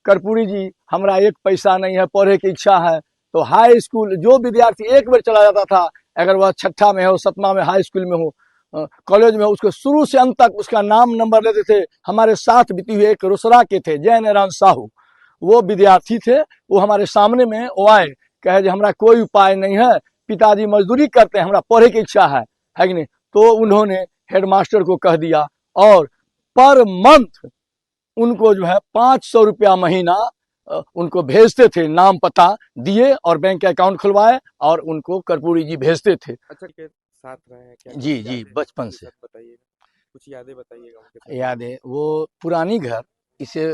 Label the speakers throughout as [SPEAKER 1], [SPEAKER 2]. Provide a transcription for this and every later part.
[SPEAKER 1] कर्पूरी जी हमरा एक पैसा नहीं है, पढ़े की इच्छा है। तो हाई स्कूल जो विद्यार्थी एक बार चला जाता था, अगर वह छठा में हो, सतमा में, हाई स्कूल में हो, कॉलेज में हो, उसको शुरू से अंत तक उसका नाम नंबर लेते थे। हमारे साथ बीती हुई एक रोसड़ा के थे जय नारायण साहू, वो विद्यार्थी थे, वो हमारे सामने में वो आए, कहे जी हमरा कोई उपाय नहीं है, पिताजी मजदूरी करते हैं, हमरा पढ़े की इच्छा है कि नहीं। तो उन्होंने हेडमास्टर को कह दिया और पर मंथ उनको जो है 500 रुपया महीना उनको भेजते थे, नाम पता दिए और बैंक अकाउंट खुलवाए और उनको कर्पूरी जी भेजते थे।
[SPEAKER 2] अच्छा, के साथ रहे हैं क्या?
[SPEAKER 1] जी जी, बचपन से।
[SPEAKER 2] बताइए, कुछ यादें बताइएगा उनके साथ।
[SPEAKER 1] यादें, वो पुरानी घर, इसे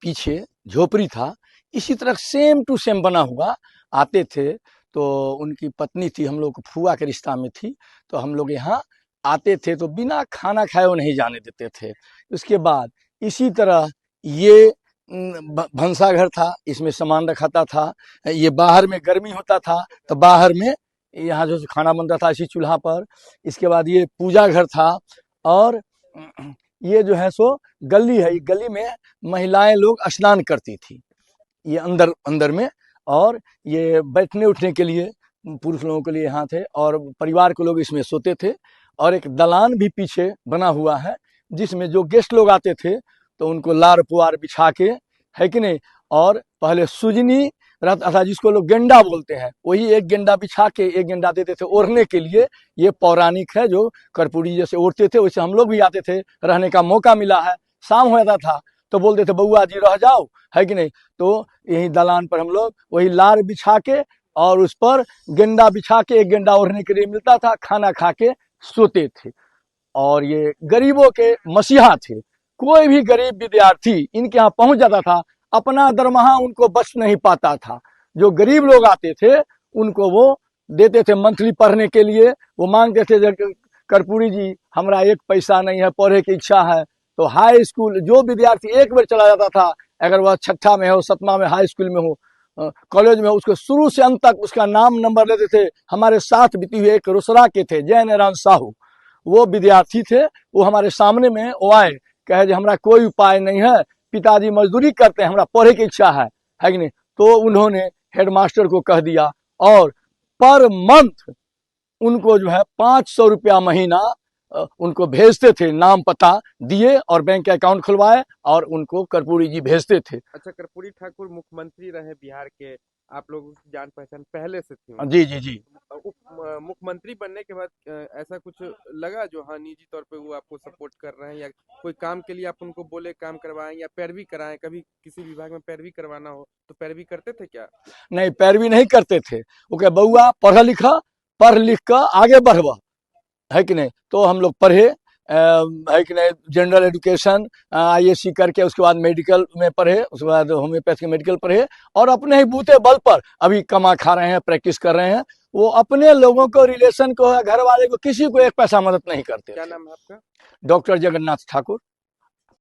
[SPEAKER 1] पीछे झोपड़ी था, इसी तरह सेम टू सेम बना हुआ। आते थे तो उनकी पत्नी थी, हम लोग फुआ के रिश्ता में थी, तो हम लोग यहाँ आते थे तो बिना खाना खाए वो नहीं जाने देते थे। उसके बाद इसी तरह ये भंसा घर था, इसमें सामान रखाता था। ये बाहर में गर्मी होता था तो बाहर में यहाँ जो खाना बनता था इसी चूल्हा पर। इसके बाद ये पूजा घर था और ये जो है सो गली है, गली में महिलाएं लोग स्नान करती थी, ये अंदर अंदर में। और ये बैठने उठने के लिए पुरुष लोगों के लिए यहाँ थे और परिवार के लोग इसमें सोते थे। और एक दलान भी पीछे बना हुआ है, जिसमें जो गेस्ट लोग आते थे तो उनको लार पुआर बिछा के, है कि नहीं। और पहले सुजनी रहता था, जिसको लोग गेंडा बोलते हैं, वही एक गेंडा बिछा के एक गेंडा देते थे ओढ़ने के लिए। ये पौराणिक है, जो कर्पूरी जैसे ओढ़ते थे वैसे हम लोग भी आते थे, रहने का मौका मिला है। शाम हो जाता था तो बोलते थे बउआ जी रह जाओ, है कि नहीं। तो यही दलान पर हम लोग वही लार बिछा के और उस पर गेंडा बिछा के एक गेंडा ओढ़ने के लिए मिलता था, खाना खा के सोते थे। और ये गरीबों के मसीहा थे, कोई भी गरीब विद्यार्थी इनके यहाँ पहुंच जाता था, अपना दरमाहा उनको बच नहीं पाता था। जो गरीब लोग आते थे उनको वो देते थे मंथली पढ़ने के लिए। वो मांगते थे कर्पूरी जी हमरा एक पैसा नहीं है, पढ़े की इच्छा है। तो हाई स्कूल जो विद्यार्थी एक बार चला जाता था, अगर वह छठा में हो, सतमा में, हाई स्कूल में हो, कॉलेज में हो, उसको शुरू से अंत तक उसका नाम नंबर लेते थे। हमारे साथ बीती हुई एक रोसड़ा के थे जय नारायण साहू, वो विद्यार्थी थे, वो हमारे सामने में वो आए, कहे जी हमरा कोई उपाय नहीं है, पिताजी मजदूरी करते हैं, हमरा पढ़े की इच्छा है कि नहीं। तो उन्होंने हेडमास्टर को कह दिया और पर मंथ उनको जो है 500 रुपया महीना उनको भेजते थे, नाम पता दिए और बैंक अकाउंट खुलवाए और उनको कर्पूरी जी भेजते थे।
[SPEAKER 2] अच्छा, कर्पूरी ठाकुर मुख्यमंत्री रहे बिहार के, आप लोगों की जान पहचान पहले से थी।
[SPEAKER 1] जी जी जी।
[SPEAKER 2] मुख्यमंत्री बनने के बाद ऐसा कुछ लगा जो हाँ निजी तौर पे वो आपको सपोर्ट कर रहे हैं, या कोई काम के लिए आप उनको बोले काम करवाएं या पैरवी कराएं? कभी किसी विभाग में पैरवी करवाना हो तो पैरवी करते थे क्या?
[SPEAKER 1] नहीं, पैरवी नहीं करते थे। वो कहे बउआ पढ़ लिखा, पढ़ लिख कर आगे बढ़वा, है कि नहीं। तो हम लोग पढ़े, है कि नहीं, जनरल एजुकेशन ISC करके, उसके बाद मेडिकल में पढ़े, उसके बाद होम्योपैथी मेडिकल पढ़े और अपने ही बूते बल पर अभी कमा खा रहे हैं, प्रैक्टिस कर रहे हैं। वो अपने लोगों को, रिलेशन को, घर वाले को, किसी को एक पैसा मदद नहीं करते।
[SPEAKER 2] क्या नाम है आपका?
[SPEAKER 1] डॉक्टर जगन्नाथ ठाकुर।